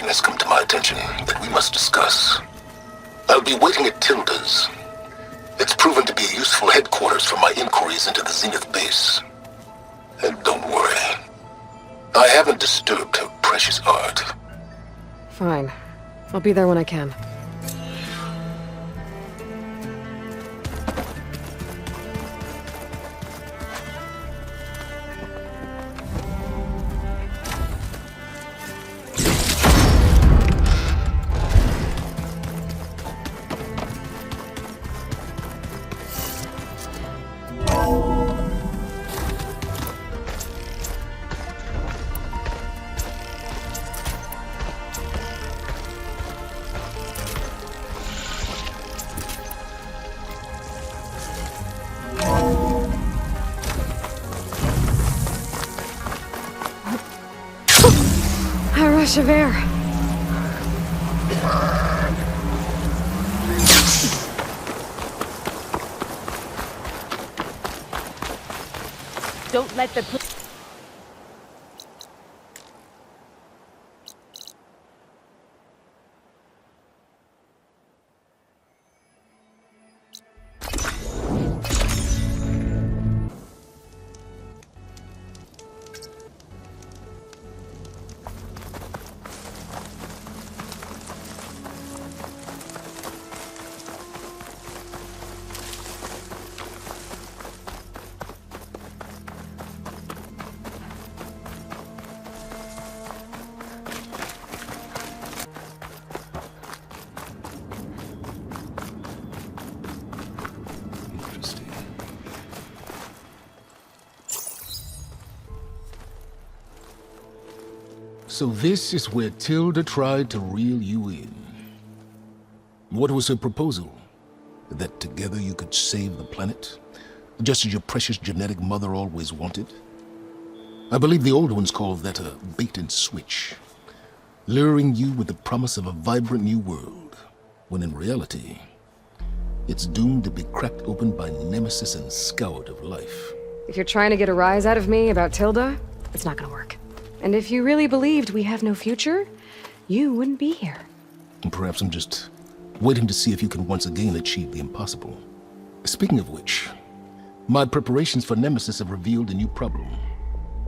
information has come to my attention that we must discuss. I'll be waiting at Tilda's. It's proven to be a useful headquarters for my inquiries into the Zenith base. And don't worry, I haven't disturbed her precious art. Fine. I'll be there when I can. A rush of air. Don't let the... So this is where Tilda tried to reel you in. What was her proposal? That together you could save the planet? Just as your precious genetic mother always wanted? I believe the old ones called that a bait and switch. Luring you with the promise of a vibrant new world, when in reality, it's doomed to be cracked open by nemesis and scoured of life. If you're trying to get a rise out of me about Tilda, it's not gonna work. And if you really believed we have no future, you wouldn't be here. And perhaps I'm just waiting to see if you can once again achieve the impossible. Speaking of which, my preparations for Nemesis have revealed a new problem.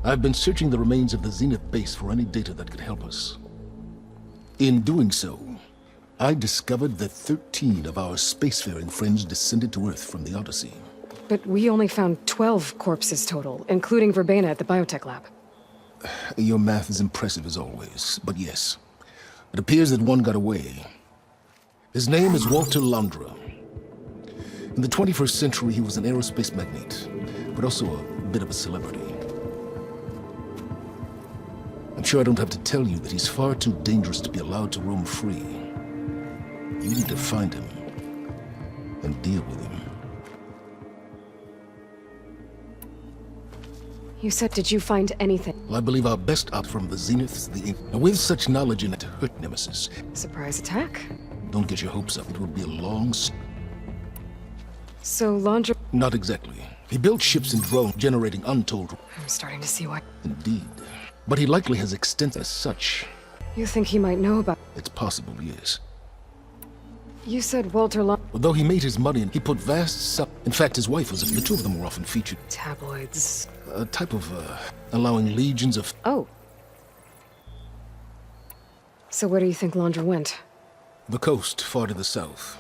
I've been searching the remains of the Zenith base for any data that could help us. In doing so, I discovered that 13 of our spacefaring friends descended to Earth from the Odyssey. But we only found 12 corpses total, including Verbena at the biotech lab. Your math is impressive as always, but yes, it appears that one got away. His name is Walter Londra. In the 21st century, he was an aerospace magnate, but also a bit of a celebrity. I'm sure I don't have to tell you that he's far too dangerous to be allowed to roam free. You need to find him and deal with him. You said, did you find anything? Well, I believe our best out from the Zeniths, and with such knowledge in it to hurt Nemesis. Surprise attack? Don't get your hopes up. It would be a long... So Londra... Not exactly. He built ships and drones, generating untold... I'm starting to see why... Indeed. But he likely has extensive as such. You think he might know about... It's possible, yes. You said Walter Although he made his money and he put vast In fact, his wife was... The two of them were often featured. Tabloids... A type of, allowing legions of... Oh. So where do you think Londra went? The coast, far to the south.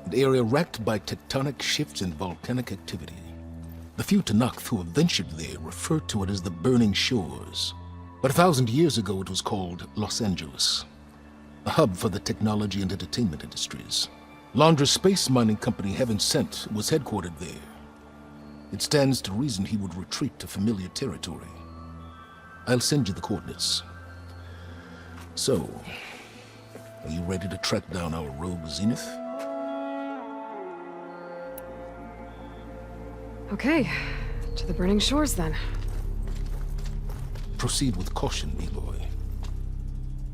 An area racked by tectonic shifts and volcanic activity. The few Tanakh who have ventured there refer to it as the Burning Shores. But 1,000 years ago it was called Los Angeles, a hub for the technology and entertainment industries. Londra's space mining company, Heaven Sent, was headquartered there. It stands to reason he would retreat to familiar territory. I'll send you the coordinates. So, are you ready to track down our rogue Zenith? Okay, to the Burning Shores then. Proceed with caution, Eloy.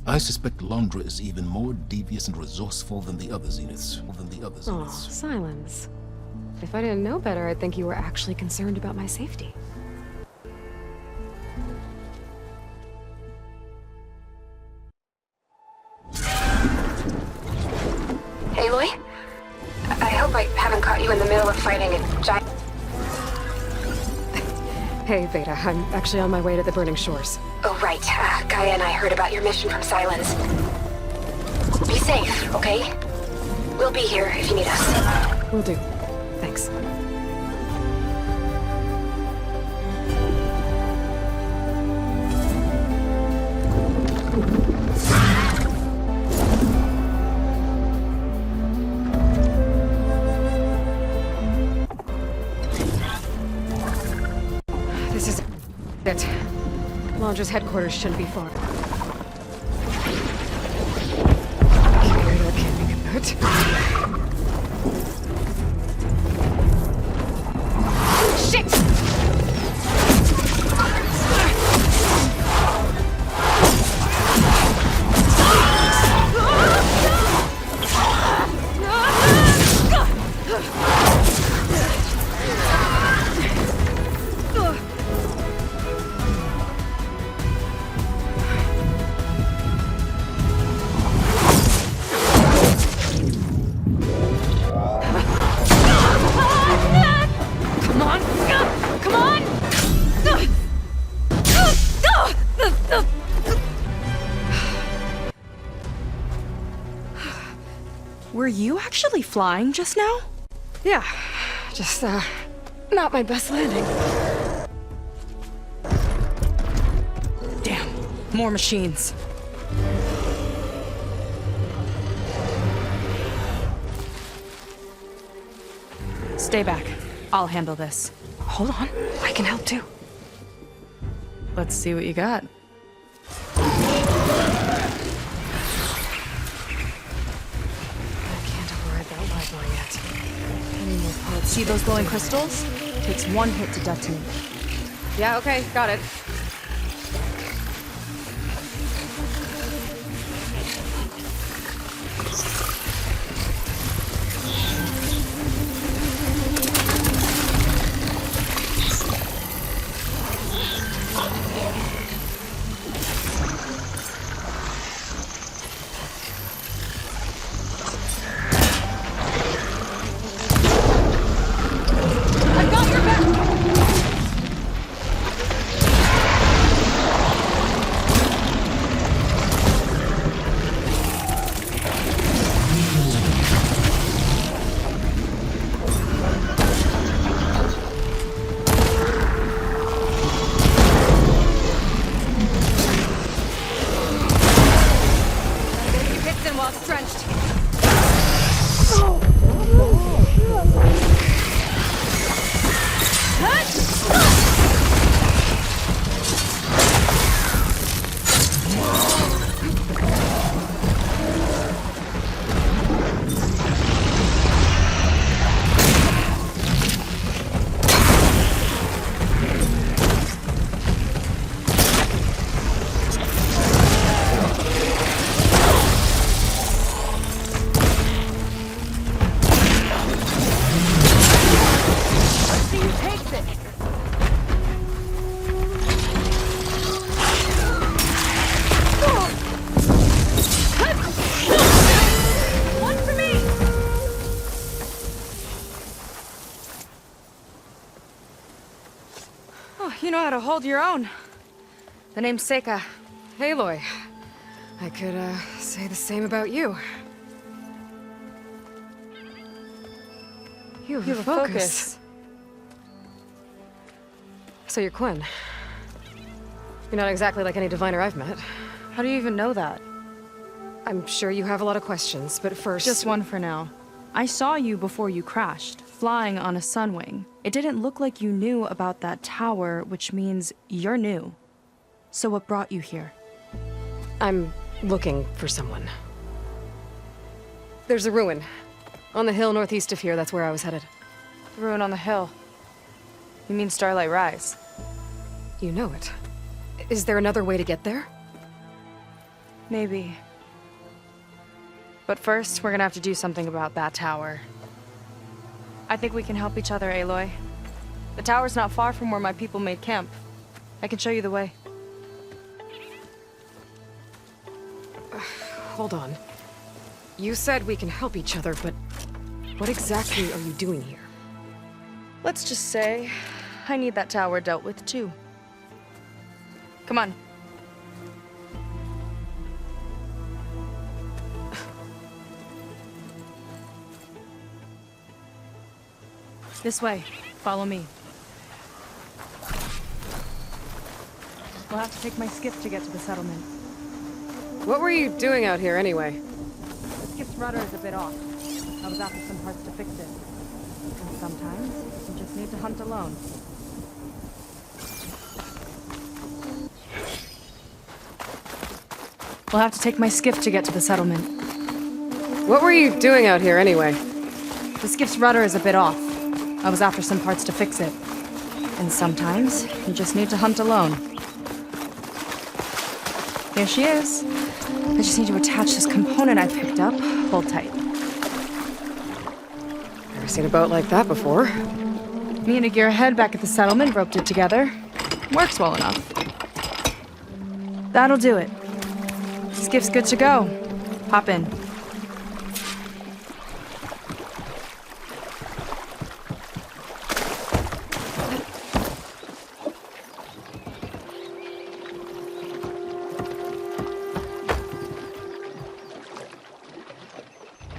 I suspect Londra is even more devious and resourceful than the other Zeniths. Oh, silence. If I didn't know better, I'd think you were actually concerned about my safety. Aloy? I hope I haven't caught you in the middle of fighting a giant... Hey, Veda. I'm actually on my way to the Burning Shores. Oh, right. Gaia and I heard about your mission from Silence. Be safe, okay? We'll be here if you need us. Will do. Thanks. This is it. Launder's headquarters shouldn't be far. Okay, that can't be good. Shit! Were you actually flying just now? Yeah, just, not my best landing. Damn, more machines. Stay back. I'll handle this. Hold on, I can help too. Let's see what you got. See those glowing crystals? Takes one hit to detonate. Yeah, okay, got it. You know how to hold your own. The name's Seika. Aloy. I could, say the same about you. You have a focus. So you're Quinn. You're not exactly like any diviner I've met. How do you even know that? I'm sure you have a lot of questions, but first... Just one for now. I saw you before you crashed, flying on a sunwing. It didn't look like you knew about that tower, which means you're new. So what brought you here? I'm looking for someone. There's a ruin. On the hill northeast of here, that's where I was headed. The ruin on the hill. You mean Starlight Rise? You know it. Is there another way to get there? Maybe. But first, we're gonna have to do something about that tower. I think we can help each other, Aloy. The tower's not far from where my people made camp. I can show you the way. Hold on. You said we can help each other, but what exactly are you doing here? Let's just say I need that tower dealt with too. Come on. This way. Follow me. We'll have to take my skiff to get to the settlement. What were you doing out here anyway? The skiff's rudder is a bit off. I was after some parts to fix it. And sometimes you just need to hunt alone. We'll have to take my skiff to get to the settlement. What were you doing out here anyway? The skiff's rudder is a bit off. I was after some parts to fix it. And sometimes you just need to hunt alone. Here she is. I just need to attach this component I picked up. Hold tight. Never seen a boat like that before. Me and a gearhead back at the settlement roped it together. Works well enough. That'll do it. Skiff's good to go. Hop in.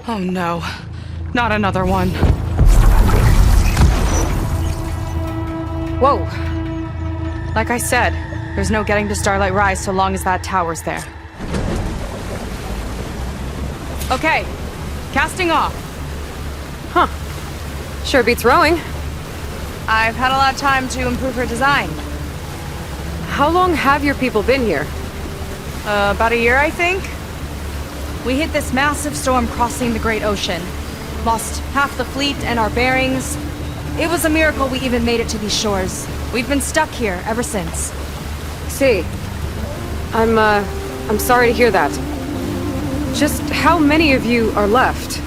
Oh no, not another one. Whoa. Like I said, there's no getting to Starlight Rise so long as that tower's there. Okay, casting off. Huh. Sure beats rowing. I've had a lot of time to improve her design. How long have your people been here? About a year, I think. We hit this massive storm crossing the Great Ocean. Lost half the fleet and our bearings. It was a miracle we even made it to these shores. We've been stuck here ever since. See. I'm sorry to hear that. Just how many of you are left?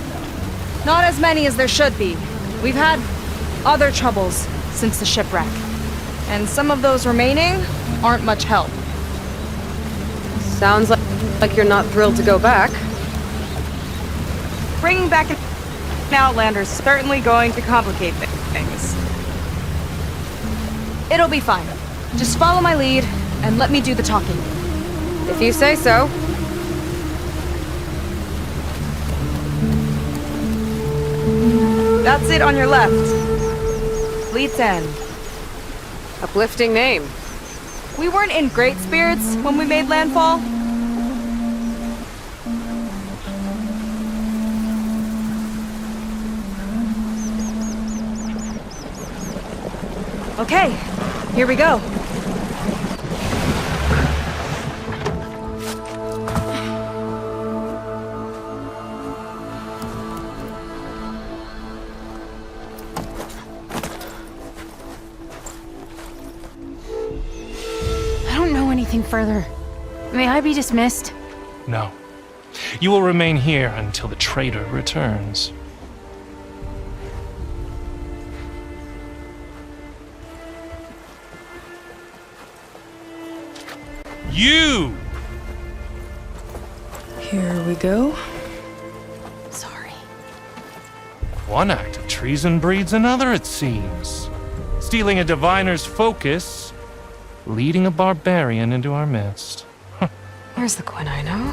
Not as many as there should be. We've had other troubles since the shipwreck. And some of those remaining aren't much help. Sounds like you're not thrilled to go back. Bringing back an Outlander's certainly going to complicate things. It'll be fine. Just follow my lead and let me do the talking. If you say so. That's it on your left. Fleet's End. Uplifting name. We weren't in great spirits when we made landfall. Okay, here we go. I don't know anything further. May I be dismissed? No. You will remain here until the traitor returns. You! Here we go. Sorry. One act of treason breeds another, it seems. Stealing a diviner's focus, leading a barbarian into our midst. Where's the Quinn I know?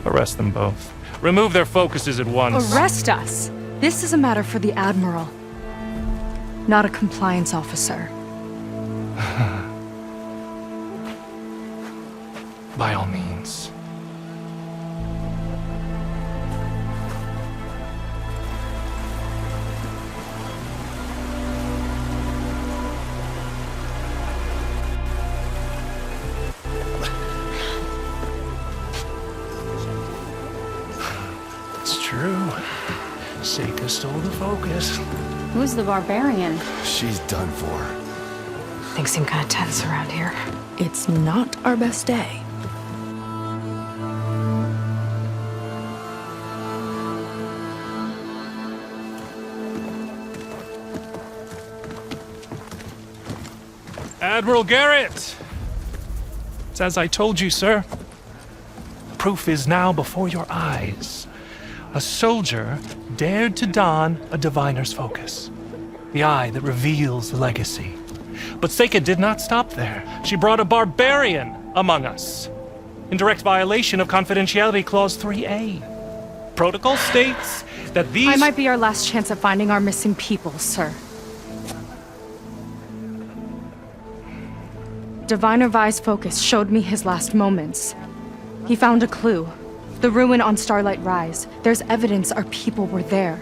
Arrest them both. Remove their focuses at once. Arrest us! This is a matter for the Admiral, not a compliance officer. By all means. It's true. Seika stole the focus. Who's the barbarian? She's done for. Things seem kind of tense around here. It's not our best day. Admiral Garrett! It's as I told you, sir. Proof is now before your eyes. a soldier dared to don a diviner's focus, the eye that reveals the legacy. But Seika did not stop there. She brought a barbarian among us, in direct violation of Confidentiality Clause 3A. Protocol states that these... I might be our last chance at finding our missing people, sir. Diviner Vi's focus showed me his last moments. He found a clue. The ruin on Starlight Rise. There's evidence our people were there.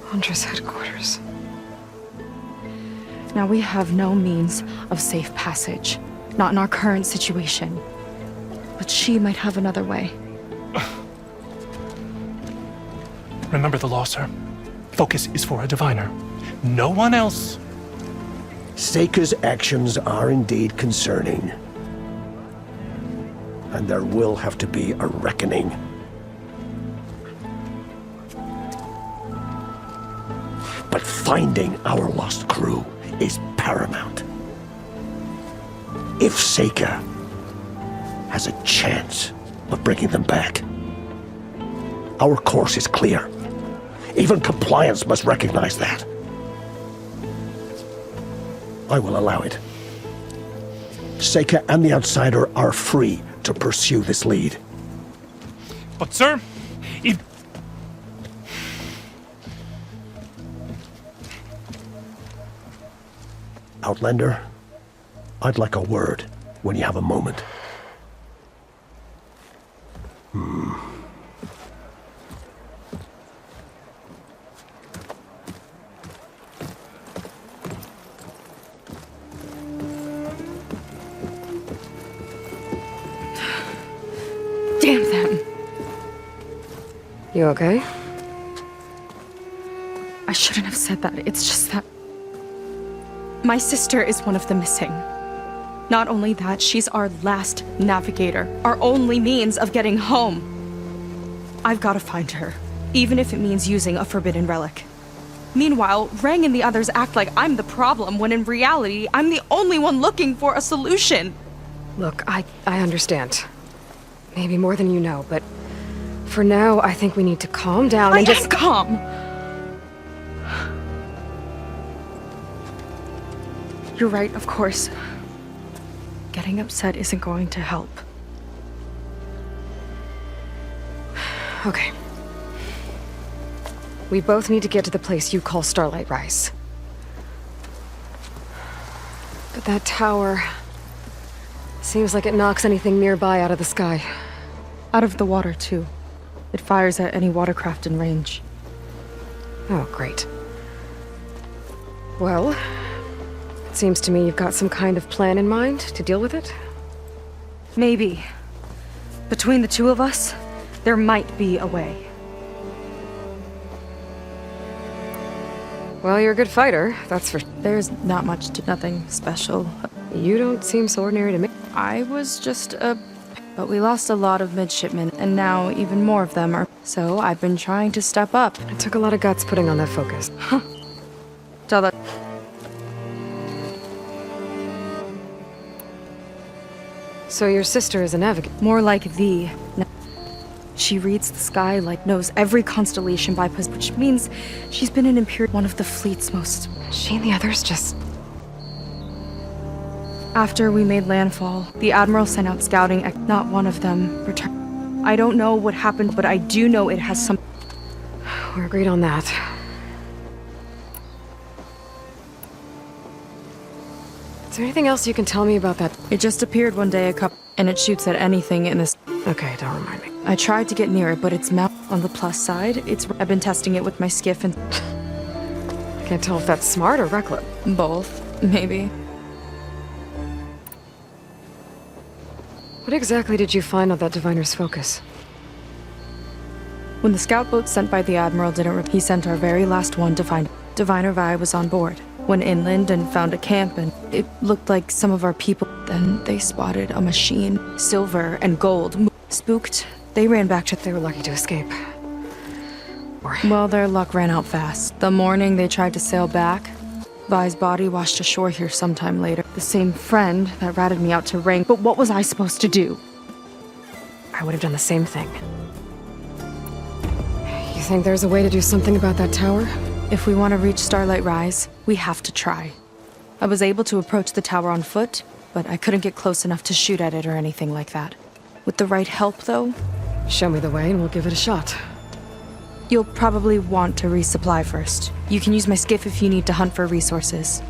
Huntress headquarters. Now we have no means of safe passage. Not in our current situation. But she might have another way. Remember the law, sir. Focus is for a diviner. No one else. Seika's actions are indeed concerning. And there will have to be a reckoning. But finding our lost crew is paramount. If Seika has a chance of bringing them back, our course is clear. Even compliance must recognize that. I will allow it. Seika and the Outsider are free to pursue this lead. But, sir, if... Outlander, I'd like a word when you have a moment. Damn them! You okay? I shouldn't have said that. It's just that... my sister is one of the missing. Not only that, she's our last navigator. Our only means of getting home. I've got to find her, even if it means using a forbidden relic. Meanwhile, Rang and the others act like I'm the problem, when in reality, I'm the only one looking for a solution. Look, I understand. Maybe more than you know, but for now, I think we need to calm down and just... calm! You're right, of course. Getting upset isn't going to help. Okay. We both need to get to the place you call Starlight Rise. But that tower... seems like it knocks anything nearby out of the sky. Out of the water, too. It fires at any watercraft in range. Oh, great. Well, it seems to me you've got some kind of plan in mind to deal with it. Maybe. Between the two of us, there might be a way. Well, you're a good fighter, that's for... There's not much to nothing special. You don't seem so ordinary to me. I was just a... But we lost a lot of midshipmen, and now even more of them are... So I've been trying to step up. It took a lot of guts putting on that focus. Tell that... So your sister is a navigator? More like the... She reads the sky like knows every constellation by position, which means she's been an Imperial, one of the fleet's most... She and the others just... After we made landfall, the Admiral sent out scouting. Not one of them returned. I don't know what happened, but I do know it has some... We're agreed on that. Is there anything else you can tell me about that? It just appeared one day and it shoots at anything in this... Okay, don't remind me. I tried to get near it, but it's on the plus side. I've been testing it with my skiff and... I can't tell if that's smart or reckless. Both, maybe. What exactly did you find on that diviner's focus? When the scout boat sent by the Admiral didn't he sent our very last one to find... Diviner Vi was on board. Went inland and found a camp, and it looked like some of our people. Then they spotted a machine, silver and gold. Spooked, they ran back to... They were lucky to escape. Well, their luck ran out fast. The morning they tried to sail back, Vi's body washed ashore here sometime later. The same friend that ratted me out to Rang. But what was I supposed to do? I would have done the same thing. think there's a way to do something about that tower? If we want to reach Starlight Rise, we have to try. I was able to approach the tower on foot, but I couldn't get close enough to shoot at it or anything like that. With the right help, though, Show me the way and we'll give it a shot. you'll probably want to resupply first. You can use my skiff if you need to hunt for resources.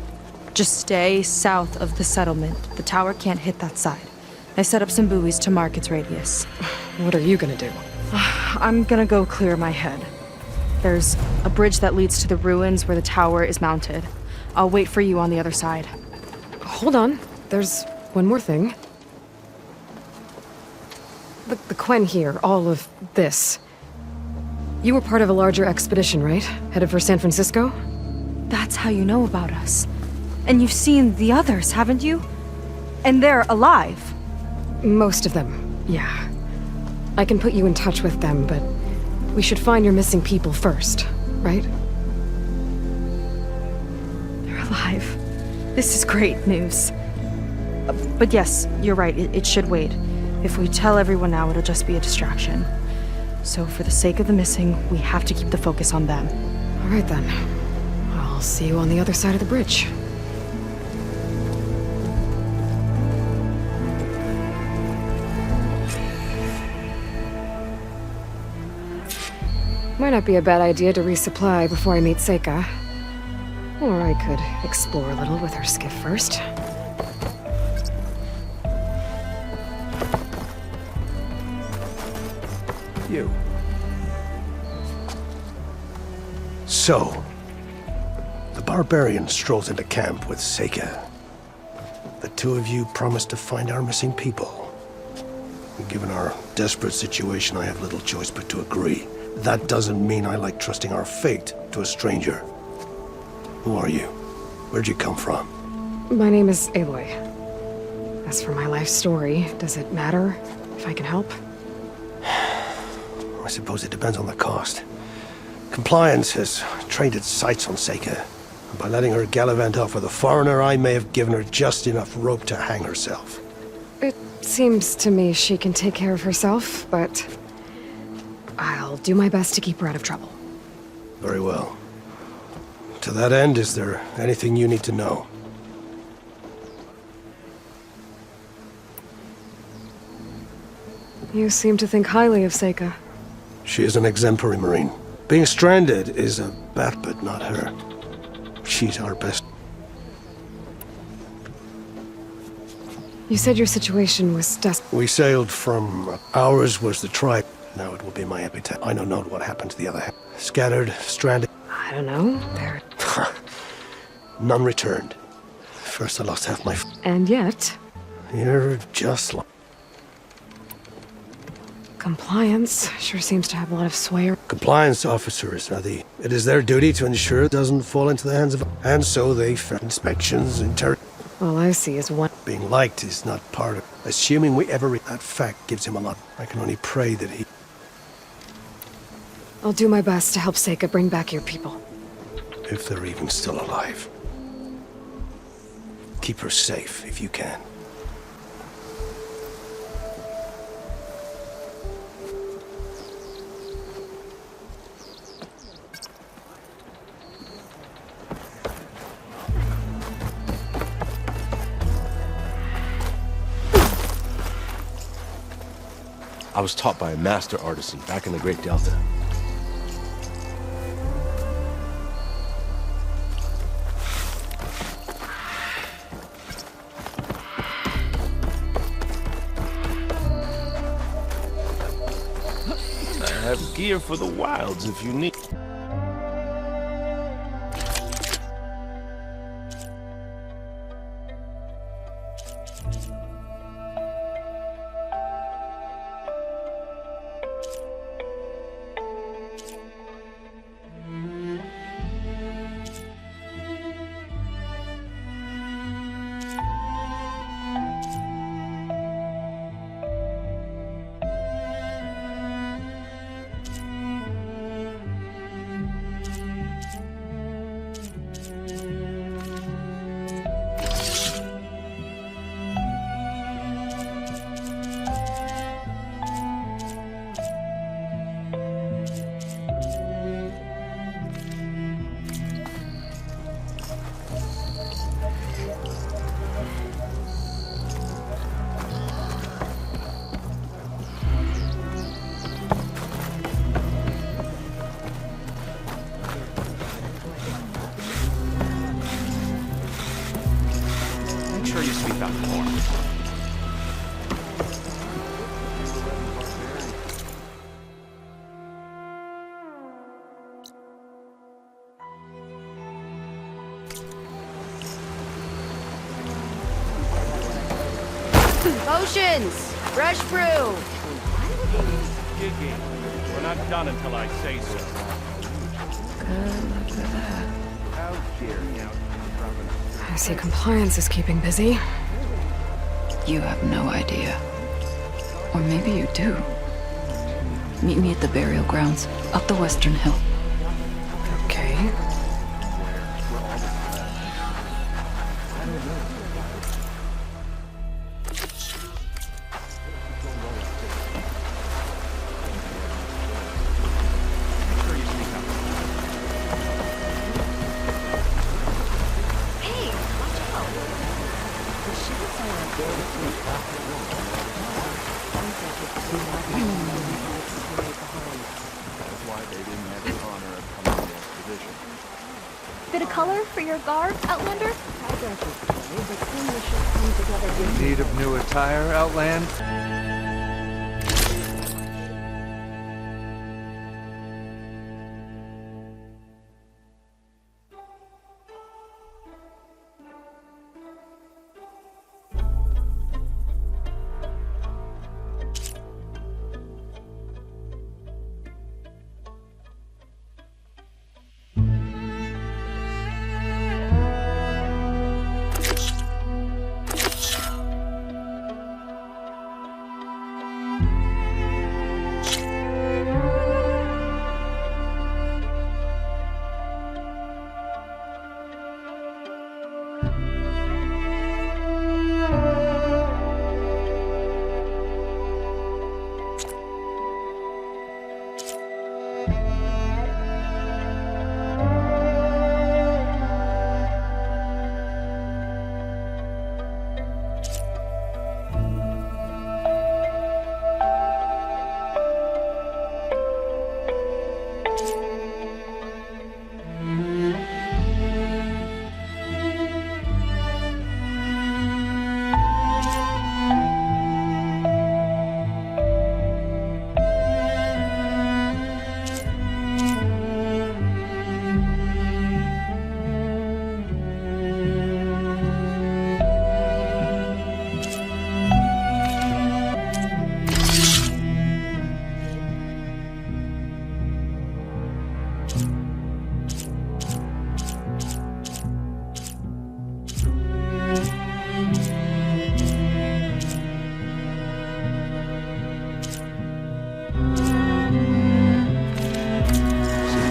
Just stay south of the settlement. The tower can't hit that side. I set up some buoys to mark its radius. What are you gonna do? I'm gonna go clear my head. There's a bridge that leads to the ruins where the tower is mounted. I'll wait for you on the other side. Hold on. There's one more thing. The Quen here, all of this. You were part of a larger expedition, right? Headed for San Francisco? That's how you know about us. And you've seen the others, haven't you? And they're alive. Most of them, yeah. I can put you in touch with them, but we should find your missing people first, right? They're alive. This is great news. But yes, you're right, it should wait. If we tell everyone now, it'll just be a distraction. So for the sake of the missing, we have to keep the focus on them. All right then. I'll see you on the other side of the bridge. Might not be a bad idea to resupply before I meet Seika. Or I could explore a little with her skiff first. You. So, the barbarian strolls into camp with Seika. The two of you promised to find our missing people. Given our desperate situation, I have little choice but to agree. That doesn't mean I like trusting our fate to a stranger. Who are you? Where'd you come from? My name is Aloy. As for my life story, does it matter if I can help? I suppose it depends on the cost. Compliance has trained its sights on Seika. And by letting her gallivant off with a foreigner, I may have given her just enough rope to hang herself. It seems to me she can take care of herself, but I'll do my best to keep her out of trouble. Very well. To that end, is there anything you need to know? You seem to think highly of Seika. She is an exemplary Marine. Being stranded is a bat, but not her. She's our best. You said your situation was desperate. We sailed from... Ours was the tribe. Now it will be my epitaph. I know not what happened to the other half. Scattered, stranded. I don't know. They're... None returned. First I lost half my... And yet, You're just like... compliance sure seems to have a lot of sway. Compliance officers are the... It is their duty to ensure it doesn't fall into the hands of... And so they... Inspections, All I see is one. Being liked is not part of... Assuming we ever... That fact gives him a lot. I can only pray that he... I'll do my best to help Seika bring back your people. If they're even still alive. Keep her safe, if you can. I was taught by a master artisan back in the Great Delta. I have gear for the wilds if you need. Potions! Rush brew! Giggy. We're not done until I say so. I see compliance is keeping busy. You have no idea. Or maybe you do. Meet me at the burial grounds, up the western hill. Okay. Bit of color for your garb, Outlander? In need of new attire, Outland?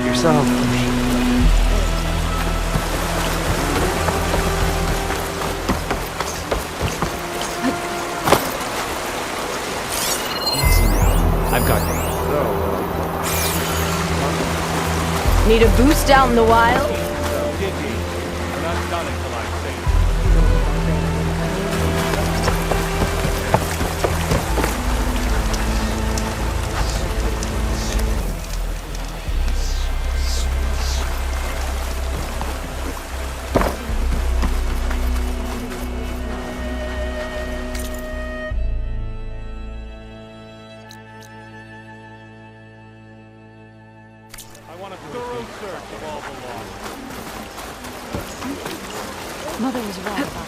Yourself for me. I've got you. Need a boost out in the wild? Giggy. We're not done until I say so. I want a thorough search of all the lost. Mother was wrong about that.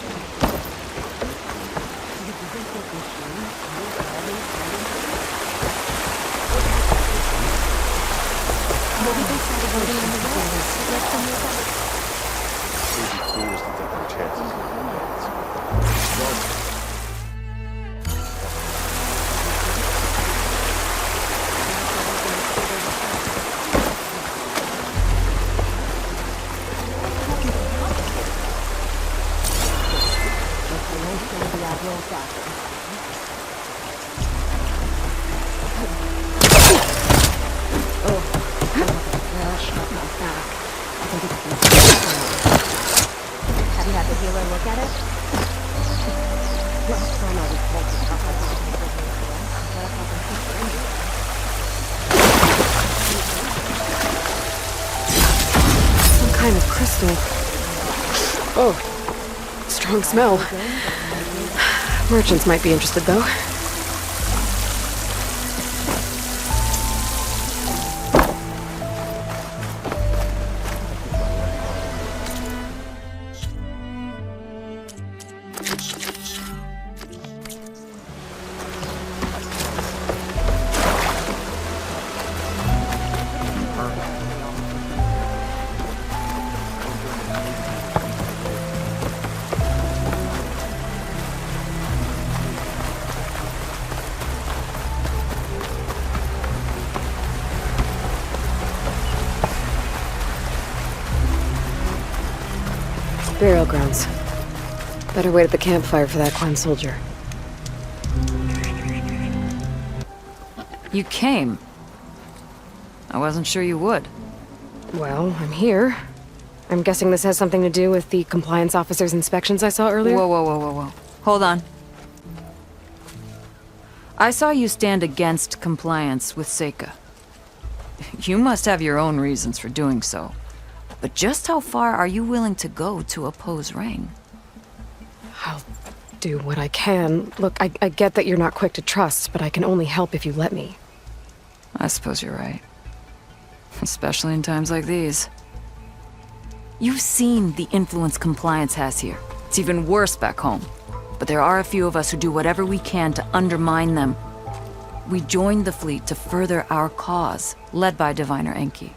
Clears to take our chances. Have you had the healer look at it? Some kind of crystal. Oh, strong smell. Merchants might be interested, though. Burial grounds. Better wait at the campfire for that Quen soldier. You came. I wasn't sure you would. Well, I'm here. I'm guessing this has something to do with the compliance officer's inspections I saw earlier? Whoa. Hold on. I saw you stand against compliance with Seika. You must have your own reasons for doing so. But just how far are you willing to go to oppose Rang? I'll do what I can. Look, I get that you're not quick to trust, but I can only help if you let me. I suppose you're right. Especially in times like these. You've seen the influence compliance has here. It's even worse back home. But there are a few of us who do whatever we can to undermine them. We joined the fleet to further our cause, led by Diviner Enki.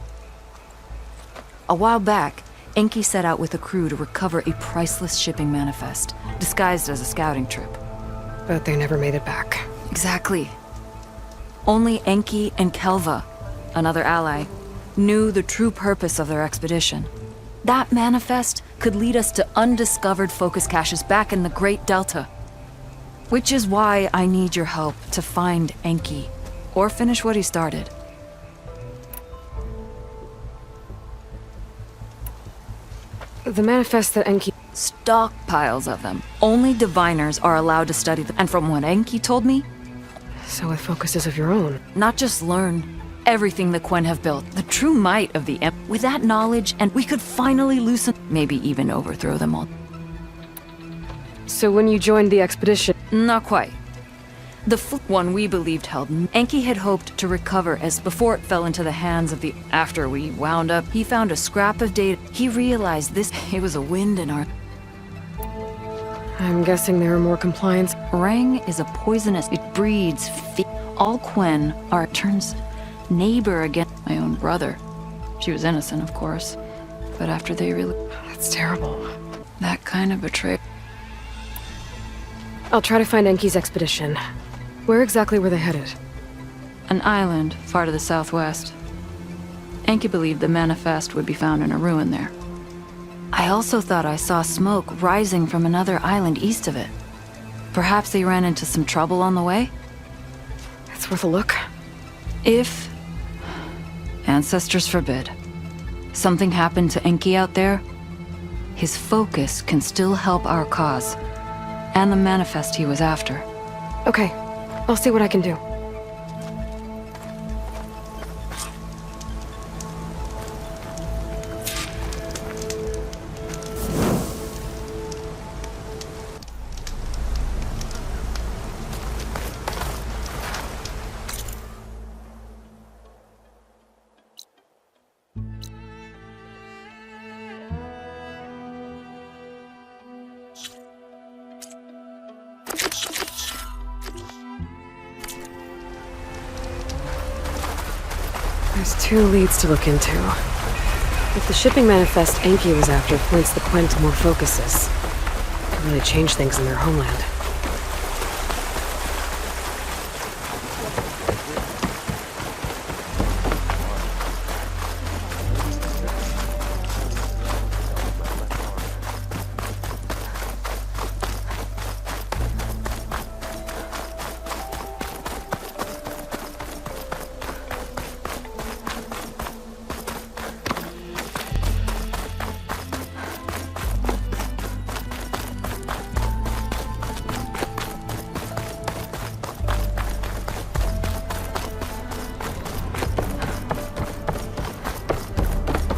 A while back, Enki set out with a crew to recover a priceless shipping manifest, disguised as a scouting trip. But they never made it back. Exactly. Only Enki and Kelva, another ally, knew the true purpose of their expedition. That manifest could lead us to undiscovered focus caches back in the Great Delta. Which is why I need your help to find Enki, or finish what he started. The manifest that Enki... Stockpiles of them. Only diviners are allowed to study them. And from what Enki told me... So with focuses of your own. Not just learn everything the Quen have built, the true might of the With that knowledge, and we could finally loosen... Maybe even overthrow them all. So when you joined the expedition... Not quite. The one we believed held, Enki had hoped to recover as before it fell into the hands of the... After we wound up, he found a scrap of data. He realized this... It was a wind in our... I'm guessing there are more compliance... Rang is a poisonous... It breeds... All Quen are... Turns... Neighbor again... My own brother. She was innocent, of course. But after they really... That's terrible. That kind of betrayal... I'll try to find Enki's expedition. Where exactly were they headed? An island far to the southwest. Enki believed the manifest would be found in a ruin there. I also thought I saw smoke rising from another island east of it. Perhaps they ran into some trouble on the way? It's worth a look. If... Ancestors forbid. Something happened to Enki out there, his focus can still help our cause. And the manifest he was after. Okay. I'll see what I can do. There's 2 leads to look into. If the shipping manifest Enki was after points the Quen to more focuses, it could really change things in their homeland.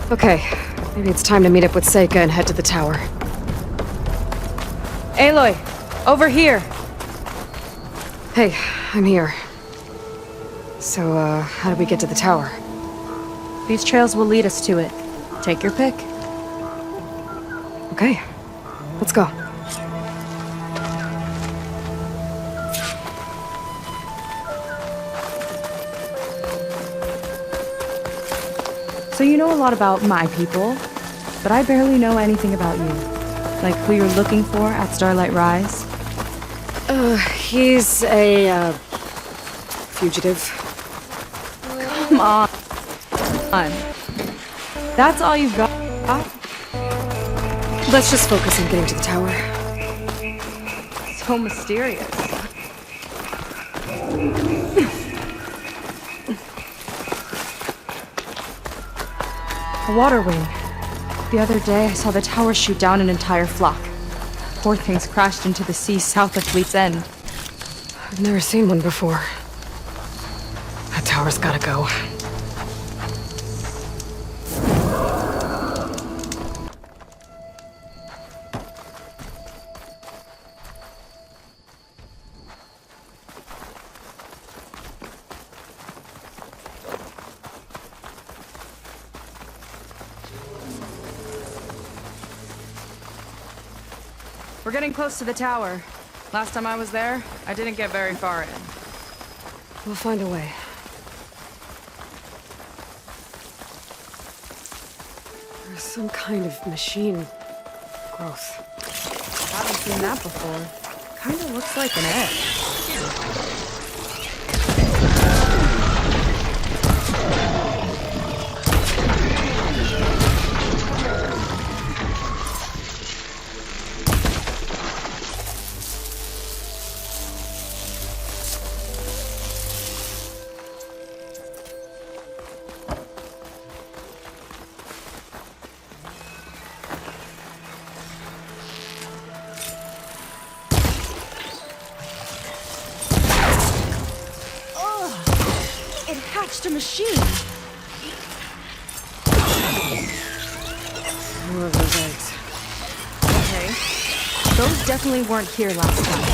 Okay, maybe it's time to meet up with Seika and head to the tower. Aloy, over here! Hey, I'm here. So, how do we get to the tower? These trails will lead us to it. Take your pick. Okay, let's go. So you know a lot about my people, but I barely know anything about you. Like who you're looking for at Starlight Rise. He's a, fugitive. Come on. That's all you've got? Let's just focus on getting to the tower. So mysterious. A water wing. The other day, I saw the tower shoot down an entire flock. Poor things crashed into the sea south of Fleet's End. I've never seen one before. That tower's gotta go. We're getting close to the tower. Last time I was there, I didn't get very far in. We'll find a way. There's some kind of machine growth. Haven't seen that before. Kinda looks like an egg. A machine. More of those eggs. Okay. Those definitely weren't here last time.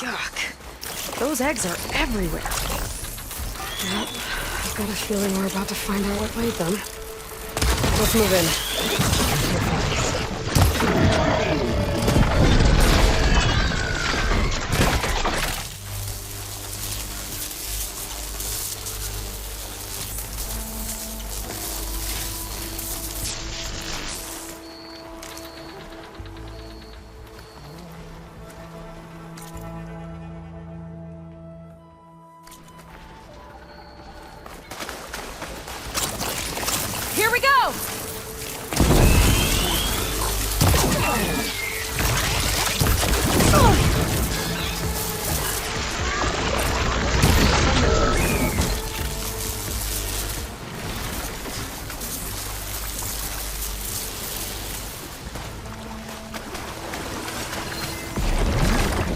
Yuck. Those eggs are everywhere. Well, I've got a feeling we're about to find out what laid them. Let's move in. Here we go!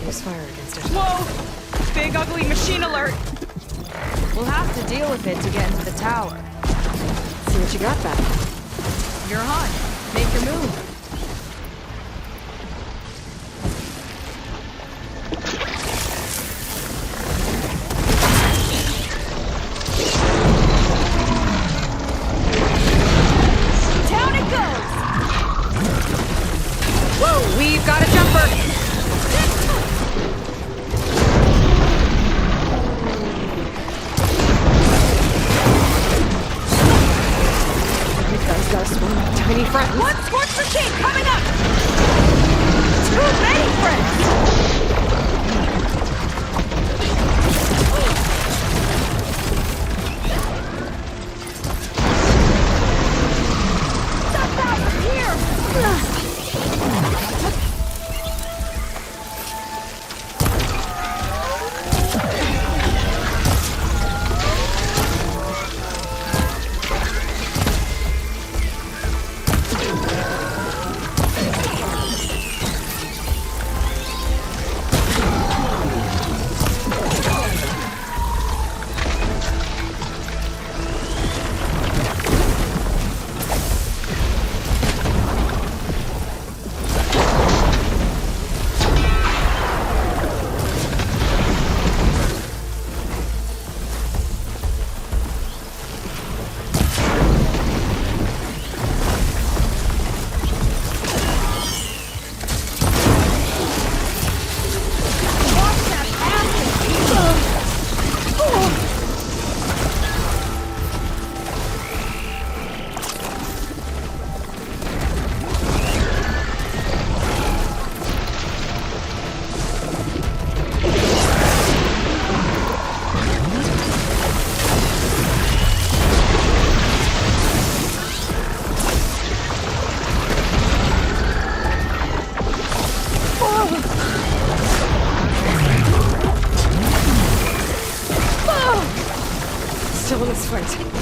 Use fire against it. Whoa! Big ugly machine alert! We'll have to deal with it to get into the tower. See what you got back. You're on. Make your move. Down it goes! Whoa, we've got a jumper! Tiny friends. One sports machine coming up! Too many friends! Stop that! Here! still in this fight.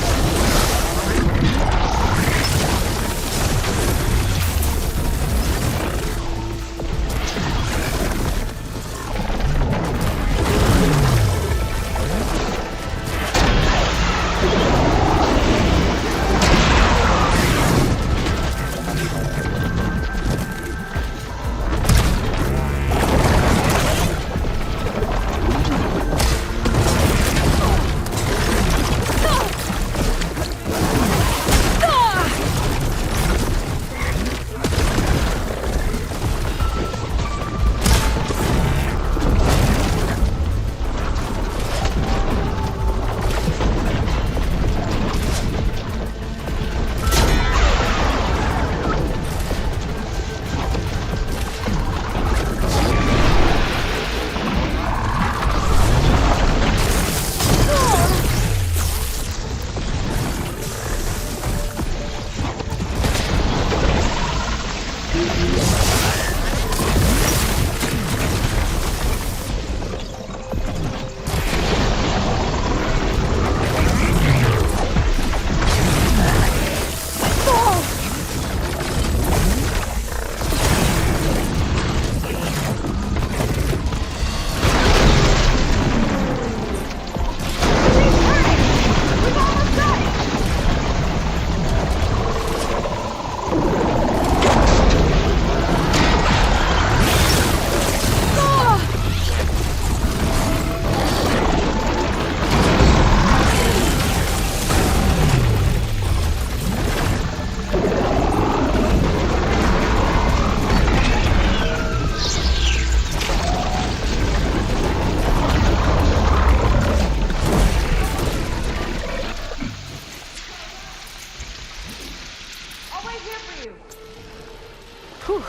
Whew.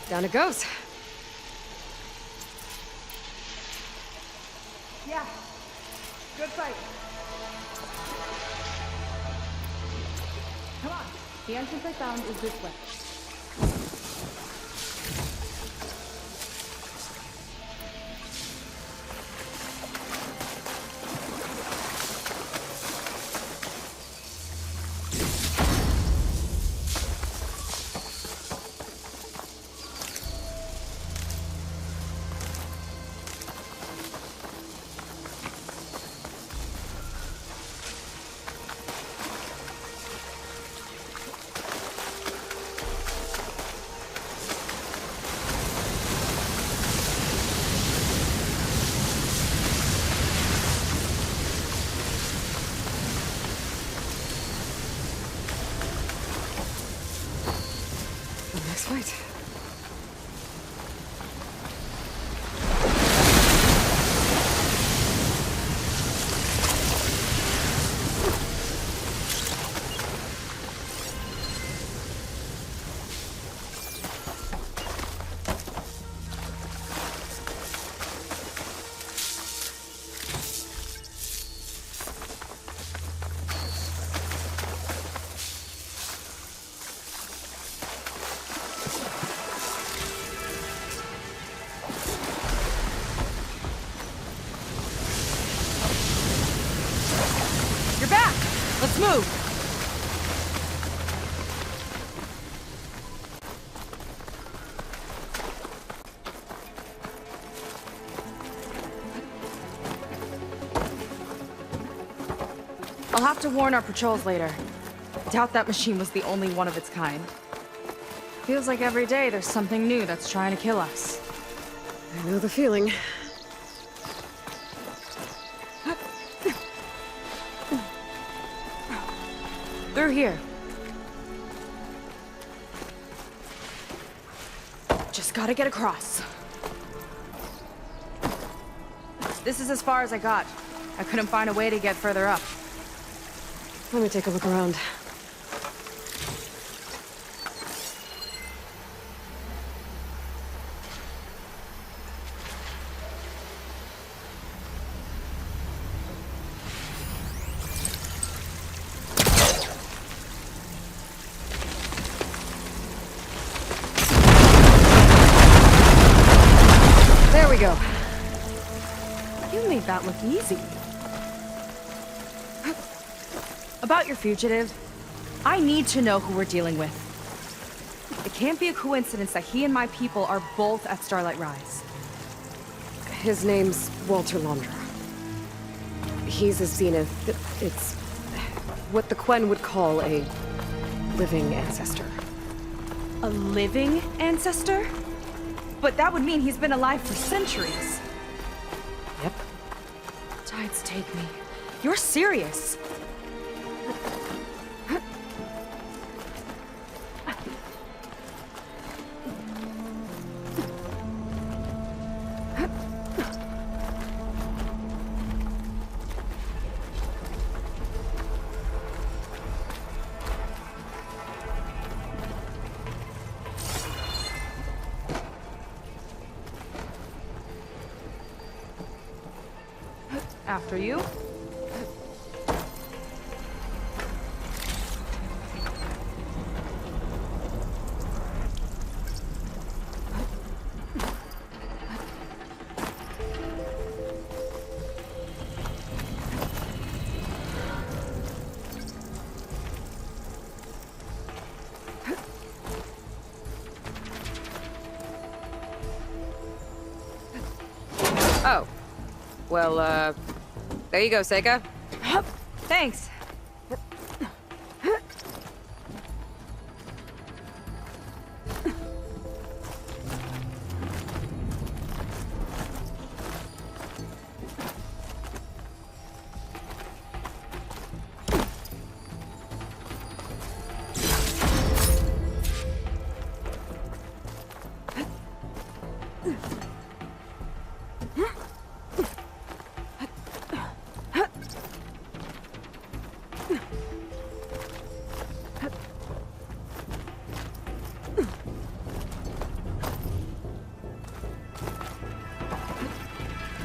Down it goes. Yeah. Good fight. Come on. The entrance I found is this way. Next fight. You're back! Let's move! I'll have to warn our patrols later. Doubt that machine was the only one of its kind. Feels like every day there's something new that's trying to kill us. I know the feeling. Through here. Just gotta get across. This is as far as I got. I couldn't find a way to get further up. Let me take a look around. There we go. You made that look easy. About your fugitive, I need to know who we're dealing with. It can't be a coincidence that he and my people are both at Starlight Rise. His name's Walter Londra. He's a Zenith. It's what the Quen would call a living ancestor. A living ancestor? But that would mean he's been alive for centuries. Yep. Tides take me. You're serious. After you. Oh. Well, there you go, Seika. Thanks.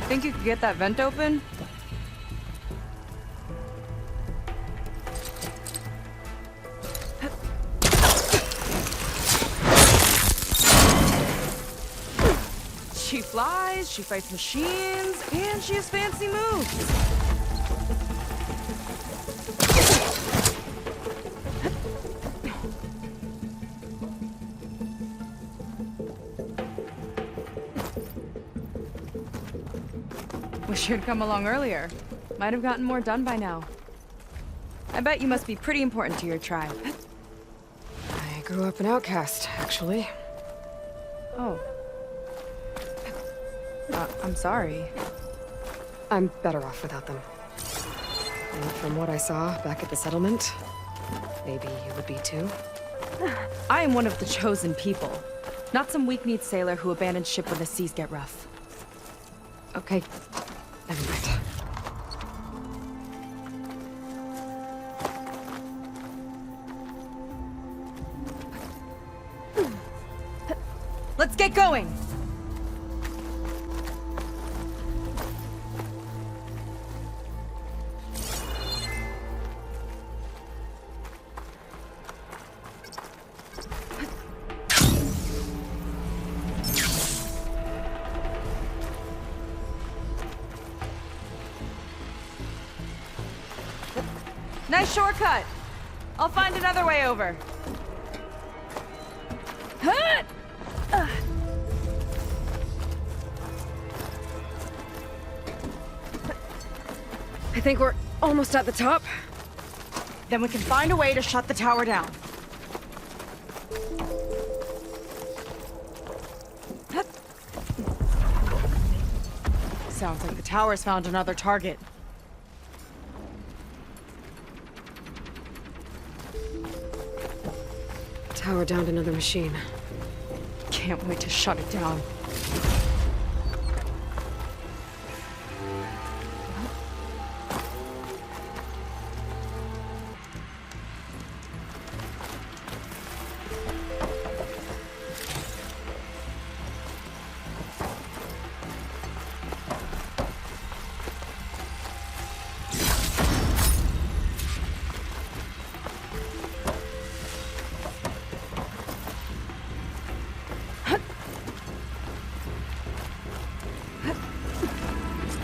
Think you could get that vent open? She flies, she fights machines, and she has fancy moves. Wish you'd come along earlier. Might have gotten more done by now. I bet you must be pretty important to your tribe. I grew up an outcast, actually. Oh. I'm sorry. I'm better off without them. And from what I saw back at the settlement, maybe you would be too. I am one of the chosen people. Not some weak-kneed sailor who abandons ship when the seas get rough. Okay. Never mind. Let's get going! Nice shortcut. I'll find another way over. Huh! I think we're almost at the top. Then we can find a way to shut the tower down. Sounds like the tower's found another target. Tower downed another machine. Can't wait to shut it down.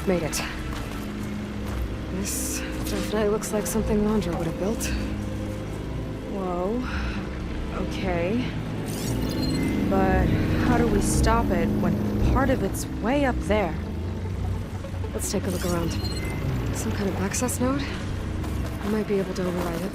Made it. This definitely looks like something Landra would have built. Whoa. Okay. But how do we stop it when part of it's way up there? Let's take a look around. Some kind of access node? I might be able to override it.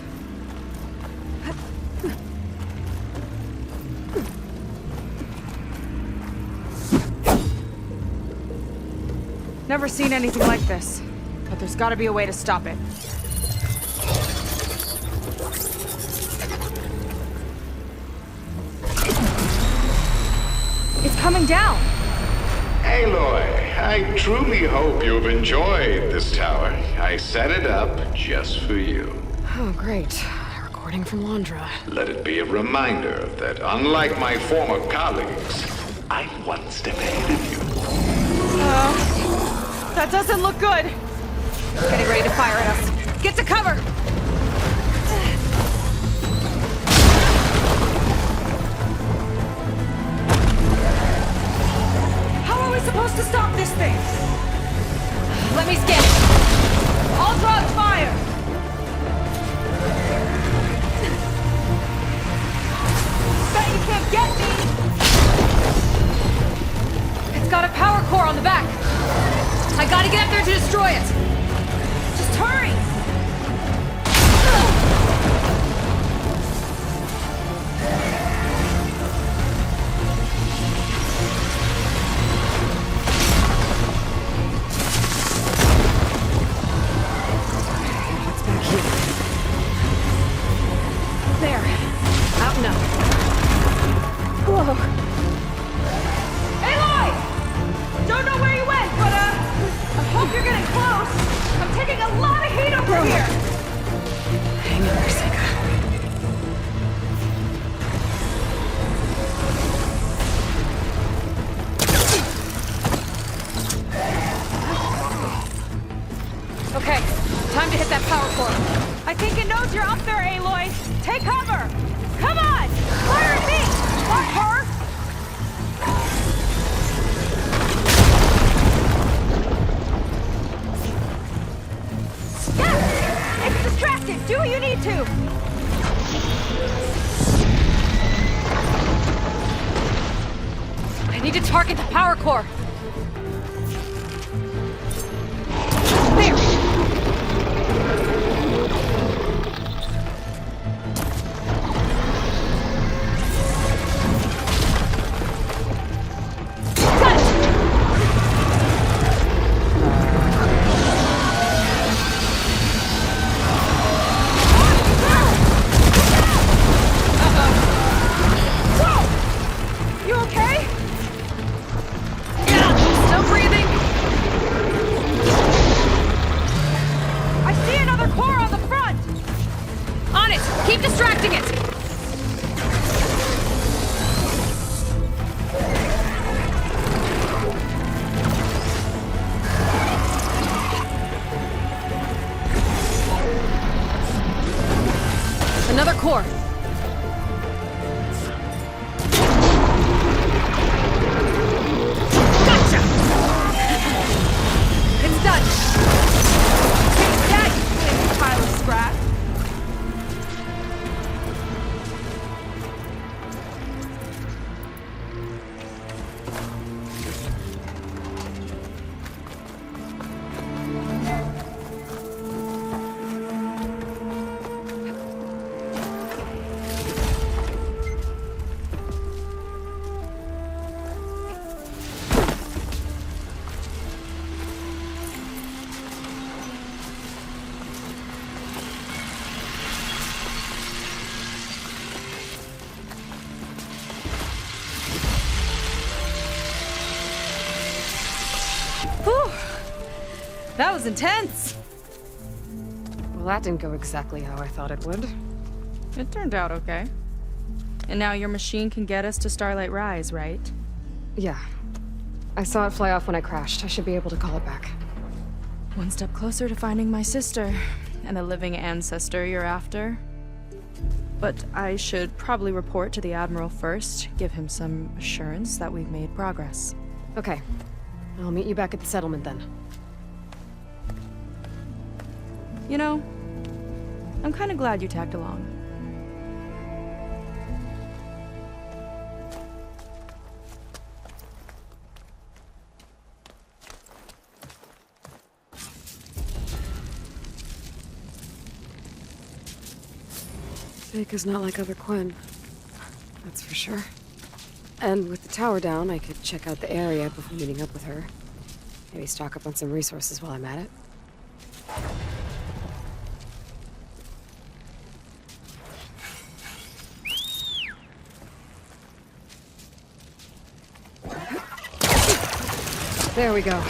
Never seen anything like this. But there's gotta be a way to stop it. It's coming down! Aloy, I truly hope you've enjoyed this tower. I set it up just for you. Oh, great. A recording from Landra. Let it be a reminder that unlike my former colleagues, I'm one step ahead of you. That doesn't look good! Getting ready to fire at us. Get to cover! How are we supposed to stop this thing? Let me scan it. I'll draw the fire! Bet you can't get me! It's got a power core on the back. I gotta get up there to destroy it! Just hurry! What's back here? There. Out now. Whoa. Aloy! Don't know where you went, but I hope you're getting close. I'm taking a lot of heat over here. Hang in there, Sega. Okay, time to hit that power core. I think it knows you're up there, Aloy. Take cover. Come on! Fire at me! Not her! Yeah! It's distracted! Do what you need to! I need to target the power core. There! Got it! Whoa! You okay? Yeah, still breathing. I see another core on the front! On it! Keep distracting it! Another core. Gotcha! It's done! Take that, you big pile of scrap! Whew! That was intense! Well, that didn't go exactly how I thought it would. It turned out okay. And now your machine can get us to Starlight Rise, right? Yeah. I saw it fly off when I crashed. I should be able to call it back. One step closer to finding my sister, and the living ancestor you're after. But I should probably report to the Admiral first, give him some assurance that we've made progress. Okay. I'll meet you back at the settlement then. You know, I'm kind of glad you tagged along. Seika's not like other Quinn. That's for sure. And with the tower down, I could check out the area before meeting up with her. Maybe stock up on some resources while I'm at it. There we go.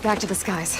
Back to the skies.